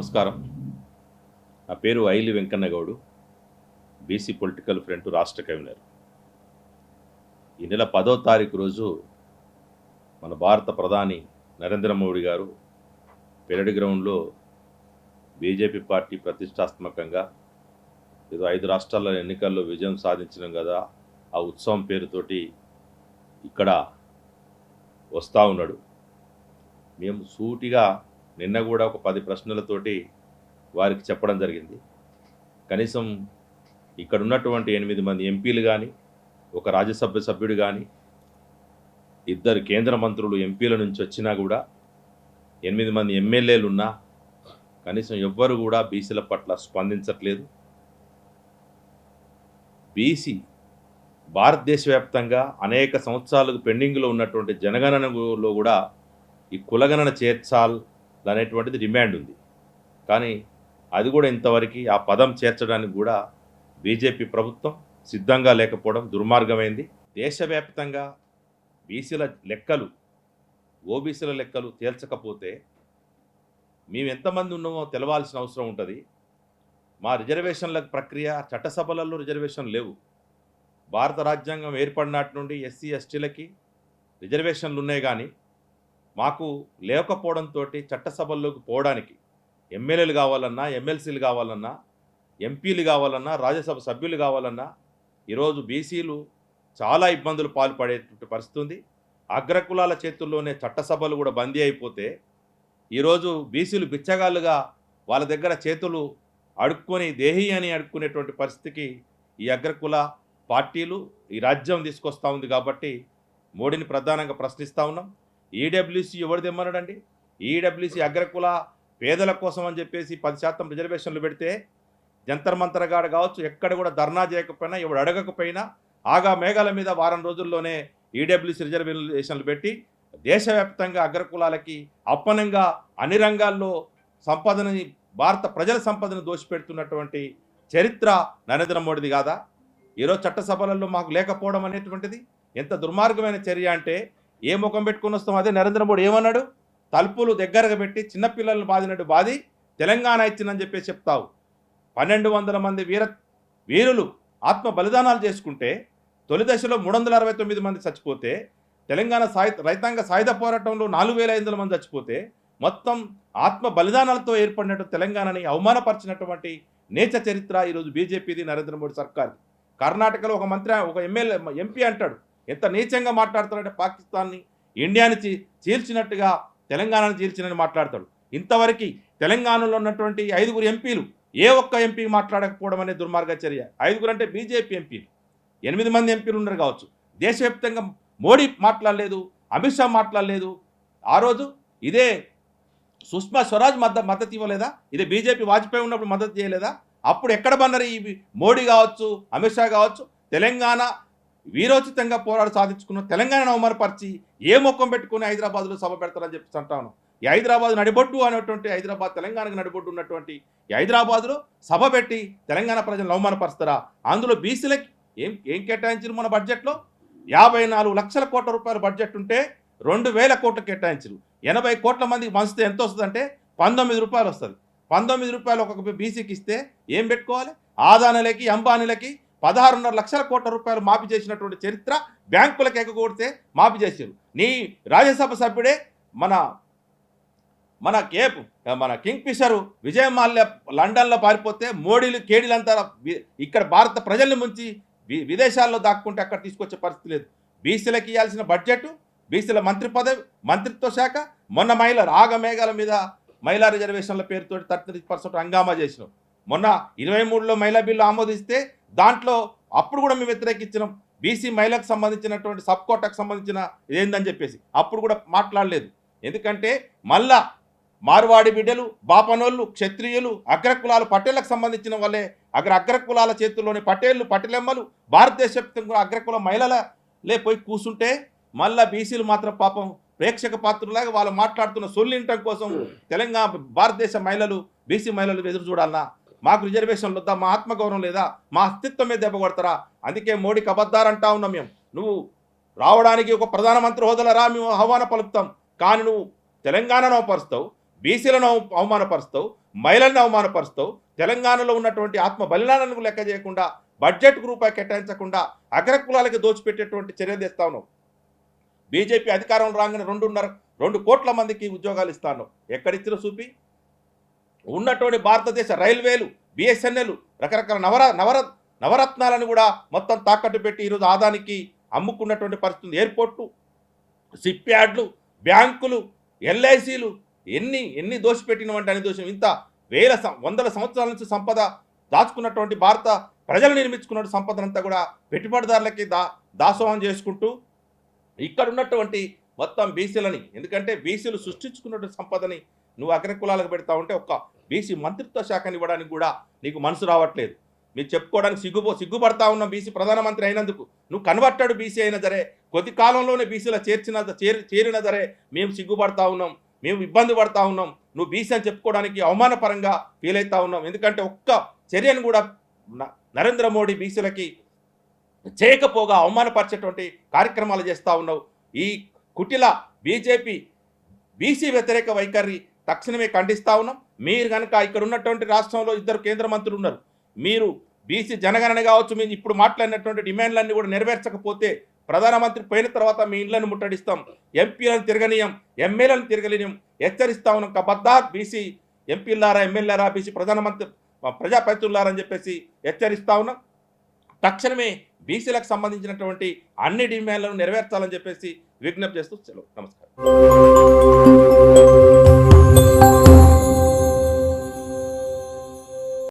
నమస్కారం. నా పేరు ఐలి వెంకన్న గౌడు, బీసీ పొలిటికల్ ఫ్రంట్ రాష్ట్ర కన్వీనర్. ఈ నెల 10వ తారీఖు రోజు మన భారత ప్రధాని నరేంద్ర మోడీ గారు పెరడి గ్రౌండ్లో బీజేపీ పార్టీ ప్రతిష్టాత్మకంగా ఏదో 5 రాష్ట్రాల ఎన్నికల్లో విజయం సాధించడం కదా, ఆ ఉత్సవం పేరుతోటి ఇక్కడ వస్తూ ఉన్నాడు. మేము సూటిగా నిన్న కూడా ఒక 10 ప్రశ్నలతోటి వారికి చెప్పడం జరిగింది. కనీసం ఇక్కడ ఉన్నటువంటి 8 మంది ఎంపీలు కానీ, ఒక రాజ్యసభ సభ్యుడు కానీ, 2 కేంద్ర మంత్రులు ఎంపీల నుంచి వచ్చినా కూడా, 8 మంది ఎమ్మెల్యేలు ఉన్నా కనీసం ఎవ్వరు కూడా బీసీల పట్ల స్పందించట్లేదు. బీసీ భారతదేశ వ్యాప్తంగా అనేక సంవత్సరాలకు పెండింగ్లో ఉన్నటువంటి జనగణనలో కూడా ఈ కులగణన చేర్చాలనేటువంటిది డిమాండ్ ఉంది. కానీ అది కూడా ఇంతవరకు ఆ పదం చేర్చడానికి కూడా బీజేపీ ప్రభుత్వం సిద్ధంగా లేకపోవడం దుర్మార్గమైంది. దేశవ్యాప్తంగా బీసీల లెక్కలు, ఓబీసీల లెక్కలు తేల్చకపోతే మేము ఎంతమంది ఉన్నామో తెలవాల్సిన అవసరం ఉంటుంది. మా రిజర్వేషన్ల ప్రక్రియ, చట్టసభలలో రిజర్వేషన్ లేవు. భారత రాజ్యాంగం ఏర్పడినట్టు నుండి ఎస్సీ ఎస్టీలకి రిజర్వేషన్లు ఉన్నాయి, కానీ మాకు లేకపోవడంతో చట్టసభల్లోకి పోవడానికి ఎమ్మెల్యేలు కావాలన్నా, ఎమ్మెల్సీలు కావాలన్నా, ఎంపీలు కావాలన్నా, రాజ్యసభ సభ్యులు కావాలన్నా ఈరోజు బీసీలు చాలా ఇబ్బందులు పాల్పడేటువంటి పరిస్థితి ఉంది. అగ్రకులాల చేతుల్లోనే చట్టసభలు కూడా బందీ అయిపోతే ఈరోజు బీసీలు బిచ్చగాళ్ళుగా వాళ్ళ దగ్గర చేతులు అడుక్కొని దేహి అని అడుక్కునేటువంటి పరిస్థితికి ఈ అగ్రకుల పార్టీలు ఈ రాజ్యం తీసుకొస్తూ ఉంది. కాబట్టి మోడీని ప్రధానంగా ప్రశ్నిస్తూ ఉన్నాం. ఈడబ్ల్యూసీ ఎవరు తెమ్మన్నాడండి? ఈడబ్ల్యూసీ అగ్రకుల పేదల కోసం అని చెప్పేసి 10% రిజర్వేషన్లు పెడితే జంతర్ మంతర్ గాడ కావచ్చు, ఎక్కడ కూడా ధర్నా చేయకపోయినా, ఎవడు అడగకపోయినా ఆగా మేఘాల మీద వారం రోజుల్లోనే ఈడబ్ల్యూసీ రిజర్వేషన్లు పెట్టి దేశవ్యాప్తంగా అగ్రకులాలకి అప్పనంగా అన్ని రంగాల్లో సంపదని, భారత ప్రజల సంపదను దోషిపెడుతున్నటువంటి చరిత్ర నరేంద్ర మోడీది కాదా? ఈరోజు చట్టసభలలో మాకు లేకపోవడం అనేటువంటిది ఎంత దుర్మార్గమైన చర్య అంటే, ఏ ముఖం పెట్టుకుని వస్తాం? అదే నరేంద్ర మోడీ ఏమన్నాడు? తలుపులు దగ్గరగా పెట్టి చిన్నపిల్లలను బాదినట్టు బాది తెలంగాణ ఇచ్చిందని చెప్పేసి చెప్తావు. 1200 మంది వీరులు ఆత్మ బలిదానాలు చేసుకుంటే తొలి దశలో 369 మంది చచ్చిపోతే, తెలంగాణ రైతాంగ సాయుధ పోరాటంలో 4500 మంది చచ్చిపోతే, మొత్తం ఆత్మ బలిదానాలతో ఏర్పడినట్టు తెలంగాణని అవమానపరిచినటువంటి నీచ చరిత్ర ఈరోజు బీజేపీది, నరేంద్ర మోడీ సర్కార్. కర్ణాటకలో ఒక ఎంపీ అంటాడు, ఎంత నీచంగా మాట్లాడతాడంటే పాకిస్తాన్ని, ఇండియాని చీల్చినట్టుగా తెలంగాణను చీల్చినని మాట్లాడతాడు. ఇంతవరకు తెలంగాణలో ఉన్నటువంటి 5 ఎంపీలు ఏ ఒక్క ఎంపీ మాట్లాడకపోవడం అనే దుర్మార్గ చర్య. 5 అంటే బీజేపీ ఎంపీలు, 8 మంది ఎంపీలు ఉన్నారు కావచ్చు. దేశవ్యాప్తంగా మోడీ మాట్లాడలేదు, అమిత్ షా మాట్లాడలేదు. ఆ రోజు ఇదే సుష్మా స్వరాజ్ మద్దతు ఇవ్వలేదా? ఇదే బీజేపీ వాజ్పేయి ఉన్నప్పుడు మద్దతు చేయలేదా? అప్పుడు ఎక్కడ బన్నారు ఈ మోడీ కావచ్చు, అమిత్ షా కావచ్చు? తెలంగాణ వీరోచితంగా పోరాడు సాధించుకున్న తెలంగాణను అవమానపరిచి ఏ మొక్కం పెట్టుకుని హైదరాబాద్లో సభ పెడతారని చెప్పి అంటాను. ఈ హైదరాబాద్ నడిబొడ్డు అనేటువంటి, హైదరాబాద్ తెలంగాణకు నడిబొడ్డు ఉన్నటువంటి ఈ హైదరాబాద్లో సభ పెట్టి తెలంగాణ ప్రజలను అవమానపరుస్తారా? అందులో బీసీలకి ఏం కేటాయించారు? మన బడ్జెట్లో 54 లక్షల కోట్ల రూపాయల బడ్జెట్ ఉంటే 2000 కోట్లు కేటాయించారు. 80 కోట్ల మందికి పంచితే ఎంత వస్తుందంటే 19 రూపాయలు వస్తుంది. 19 రూపాయలు ఒక్కొక్క బీసీకి ఇస్తే ఏం పెట్టుకోవాలి? ఆదానులకి, అంబానీలకి 16.5 లక్షల కోట్ల రూపాయలు మాఫీ చేసినటువంటి చరిత్ర, బ్యాంకులకు ఎగ్గొడితే మాఫీ చేశారు. నీ రాజ్యసభ సభ్యుడే మన కింగ్ ఫిషరు విజయ్ మాల్యా లండన్లో పారిపోతే మోడీలు కేడీలంతా ఇక్కడ భారత ప్రజల్ని ముంచి విదేశాల్లో దాక్కుంటే అక్కడ తీసుకొచ్చే పరిస్థితి లేదు. బీసీలకు ఇవ్వాల్సిన బడ్జెట్, బీసీల మంత్రి పదవి, మంత్రిత్వ శాఖ, మొన్న ఆగమేఘాల మీద మహిళా రిజర్వేషన్ల పేరుతో 33% హంగామా చేసినాం. మొన్న 23లో మహిళా బిల్లు ఆమోదిస్తే దాంట్లో అప్పుడు కూడా మేము వ్యతిరేకించినాం. బీసీ మహిళకు సంబంధించినటువంటి సబ్ కోటాకు సంబంధించిన ఇదేందని చెప్పేసి అప్పుడు కూడా మాట్లాడలేదు. ఎందుకంటే మళ్ళా మార్వాడి బిడ్డలు, బాపనోళ్ళు, క్షత్రియులు, అగ్రకులాలు, పటేళ్లకు సంబంధించిన వాళ్ళే అగ్రకులాల చేతుల్లోని పటేలమ్మలు భారతదేశ వ్యాప్తంగా అగ్రకుల మహిళలే పోయి కూర్చుంటే మళ్ళా బీసీలు మాత్రం పాపం ప్రేక్షక పాత్రలాగా వాళ్ళు మాట్లాడుతున్న సొల్లింటం కోసం తెలంగాణ భారతదేశ మహిళలు, బీసీ మహిళలు ఎదురు చూడాలన్నా? మాకు రిజర్వేషన్లు వద్దా? మా ఆత్మగౌరవం లేదా? మా అస్తిత్వమే దెబ్బ కొడతారా? అందుకే మోడీకి అబద్ధారంటా ఉన్నాం మేము. నువ్వు రావడానికి ఒక ప్రధానమంత్రి హోదాలో రా, మేము ఆహ్వాన పలుకుతాం. కానీ నువ్వు తెలంగాణను అవపరుస్తావు, బీసీలను అవమానపరుస్తావు, మహిళల్ని అవమానపరుస్తావు. తెలంగాణలో ఉన్నటువంటి ఆత్మ బలిదానాలను లెక్క చేయకుండా బడ్జెట్కు రూపాయి కేటాయించకుండా అగ్రకులాలకి దోచిపెట్టేటువంటి చర్యలు తెస్తా ఉన్నావు. బీజేపీ అధికారంలో రాగానే 2 కోట్ల మందికి ఉద్యోగాలు ఇస్తాను. ఎక్కడిచ్చిన చూపి. ఉన్నటువంటి భారతదేశ రైల్వేలు, బిఎస్ఎన్ఎల్, రకరకాల నవరత్నాలను కూడా మొత్తం తాకట్టు పెట్టి ఈరోజు ఆదానికి అమ్ముకున్నటువంటి పరిస్థితి. ఎయిర్పోర్టు, షిప్ యార్డ్లు, బ్యాంకులు, ఎల్ఐసీలు ఎన్ని దోషిపెట్టినవంటే అని దోషం. ఇంత వందల సంవత్సరాల నుంచి సంపద దాచుకున్నటువంటి భారత ప్రజలు నిర్మించుకున్న సంపదనంతా కూడా పెట్టుబడిదారులకి దాసోహం చేసుకుంటూ ఇక్కడ ఉన్నటువంటి మొత్తం బీసీలని, ఎందుకంటే బీసీలు సృష్టించుకున్నటువంటి సంపదని నువ్వు అగ్రకులాలకు పెడతా ఉంటే ఒక్క బీసీ మంత్రిత్వ శాఖని ఇవ్వడానికి కూడా నీకు మనసు రావట్లేదు. మీరు చెప్పుకోవడానికి సిగ్గుపడతా ఉన్నాం. బీసీ ప్రధానమంత్రి అయినందుకు నువ్వు కన్వర్టెడ్ బీసీ అయినా సరే, కొద్ది కాలంలోనే బీసీలో చేరిన సరే మేము సిగ్గుపడతా ఉన్నాం, మేము ఇబ్బంది పడతా ఉన్నాం. నువ్వు బీసీ అని చెప్పుకోవడానికి అవమానపరంగా ఫీల్ అవుతా ఉన్నాం. ఎందుకంటే ఒక్క చర్యను కూడా నరేంద్ర మోడీ బీసీలకి చేయకపోగా అవమానపరిచేటువంటి కార్యక్రమాలు చేస్తూ ఉన్నావు. ఈ కుటిల బీజేపీ బీసీ వ్యతిరేక వైఖరి తక్షణమే ఖండిస్తూ ఉన్నాం. మీరు కనుక ఇక్కడ ఉన్నటువంటి రాష్ట్రంలో 2 కేంద్ర మంత్రులు ఉన్నారు. మీరు బీసీ జనగణన కావచ్చు, మీరు ఇప్పుడు మాట్లాడినటువంటి డిమాండ్లన్నీ కూడా నెరవేర్చకపోతే ప్రధానమంత్రి పోయిన తర్వాత మీ ఇళ్లను ముట్టడిస్తాం, ఎంపీలను తిరగనీయం, ఎమ్మెల్యేలను తిరగలేనియం హెచ్చరిస్తా ఉన్నాం. కబద్దార్ బీసీ ఎంపీలారా, ఎమ్మెల్యేలారా, బీసీ ప్రజాప్రతినిధులారా అని చెప్పేసి హెచ్చరిస్తా ఉన్నాం. తక్షణమే బీసీలకు సంబంధించినటువంటి అన్ని డిమాండ్లను నెరవేర్చాలని చెప్పేసి విజ్ఞప్తి చేస్తూ సెలవు. నమస్కారం.